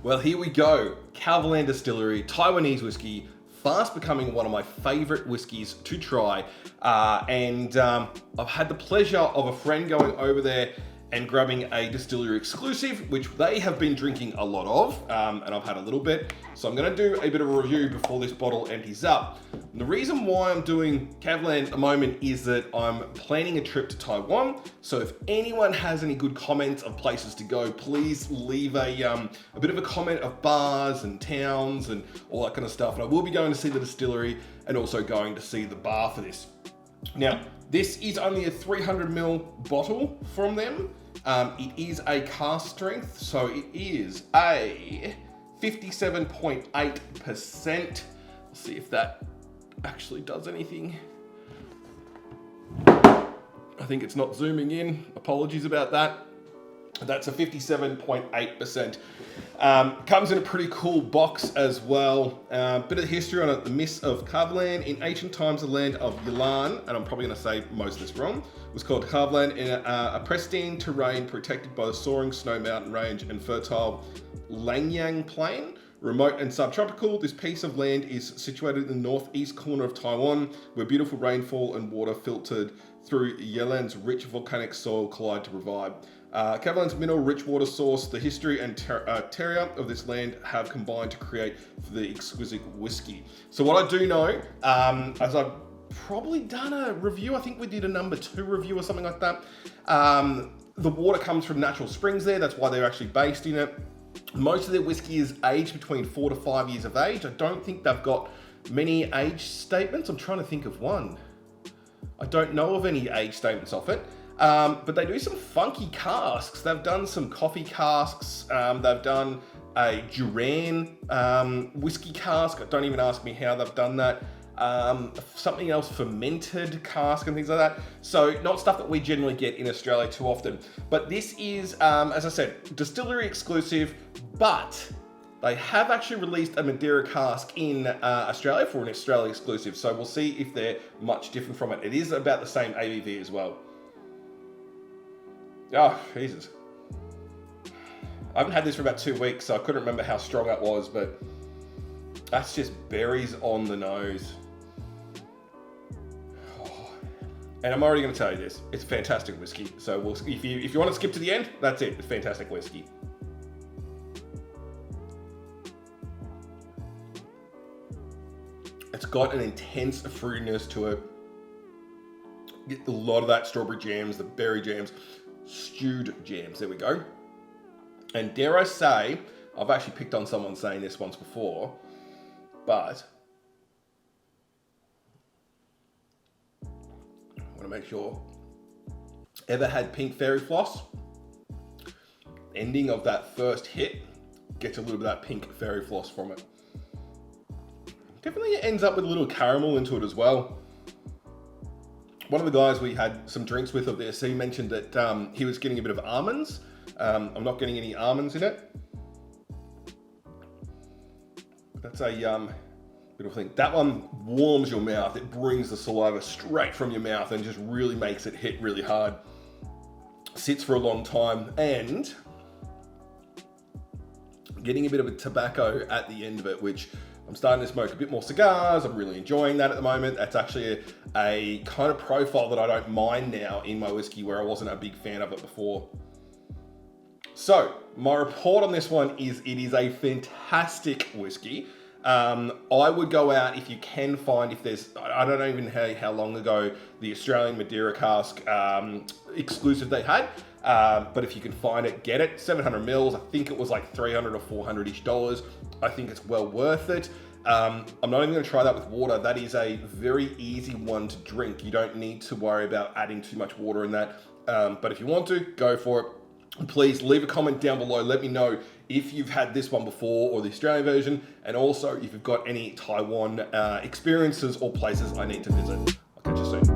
Well, here we go. Kavalan Distillery, Taiwanese whiskey, fast becoming one of my favorite whiskies to try. I've had the pleasure of a friend going over there and grabbing a Distillery Exclusive, which they have been drinking a lot of, and I've had a little bit. So I'm gonna do a bit of a review before this bottle empties up. And the reason why I'm doing Kavalan at the moment is that I'm planning a trip to Taiwan. So if anyone has any good comments of places to go, please leave a bit of a comment of bars and towns and all that kind of stuff. And I will be going to see the distillery and also going to see the bar for this. Now, this is only a 300ml bottle from them. It is a cask strength, so it is a 57.8%. Let's see if that actually does anything. I think it's not zooming in. Apologies about that. That's a 57.8%. Comes in a pretty cool box as well. Bit of history on it. The Mists of Kavalan. In ancient times, the land of Yilan, and I'm probably going to say most of this wrong, was called Kavalan in a pristine terrain protected by the soaring snow mountain range and fertile Langyang plain. Remote and subtropical, this piece of land is situated in the northeast corner of Taiwan, where beautiful rainfall and water filtered through Yilan's rich volcanic soil collide to provide. Kavalan's mineral-rich water source, the history and terroir of this land have combined to create the exquisite whiskey. So what I do know, as I've probably done a review, I think we did a number 2 review or something like that. The water comes from natural springs there, that's why they're actually based in it. Most of their whiskey is aged between 4 to 5 years of age. I don't think they've got many age statements. I'm trying to think of one. I don't know of any age statements of it. But they do some funky casks. They've done some coffee casks. They've done a Duran whiskey cask. Don't even ask me how they've done that. Something else, fermented cask and things like that. So not stuff that we generally get in Australia too often. But this is, as I said, distillery exclusive, but they have actually released a Madeira cask in Australia for an Australia exclusive. So we'll see if they're much different from it. It is about the same ABV as well. Oh, Jesus. I haven't had this for about 2 weeks, so I couldn't remember how strong that was, but that's just berries on the nose. Oh. And I'm already going to tell you this. It's fantastic whiskey. So if you want to skip to the end, that's it. It's fantastic whiskey. It's got an intense fruitiness to it. Get a lot of that strawberry jams, the berry jams. Stewed jams, there we go. And dare I say, I've actually picked on someone saying this once before, but I want to make sure. Ever had pink fairy floss? Ending of that first hit gets a little bit of that pink fairy floss from it. Definitely ends up with a little caramel into it as well. One of the guys we had some drinks with of this, he mentioned that he was getting a bit of almonds. I'm not getting any almonds in it. That's a bit of a thing. That one warms your mouth. It brings the saliva straight from your mouth and just really makes it hit really hard. Sits for a long time and getting a bit of a tobacco at the end of it, which I'm starting to smoke a bit more cigars. I'm really enjoying that at the moment. That's actually a kind of profile that I don't mind now in my whiskey, where I wasn't a big fan of it before. So my report on this one is it is a fantastic whiskey. I would go out if you can find, if there's, I don't even know how long ago the Australian Madeira Cask exclusive they had. But if you can find it, get it. 700 mils. I think it was like $300 or $400-ish. I think it's well worth it. I'm not even going to try that with water. That is a very easy one to drink. You don't need to worry about adding too much water in that. But if you want to, go for it. Please leave a comment down below. Let me know if you've had this one before or the Australian version, and also if you've got any Taiwan experiences or places I need to visit. I'll catch you soon.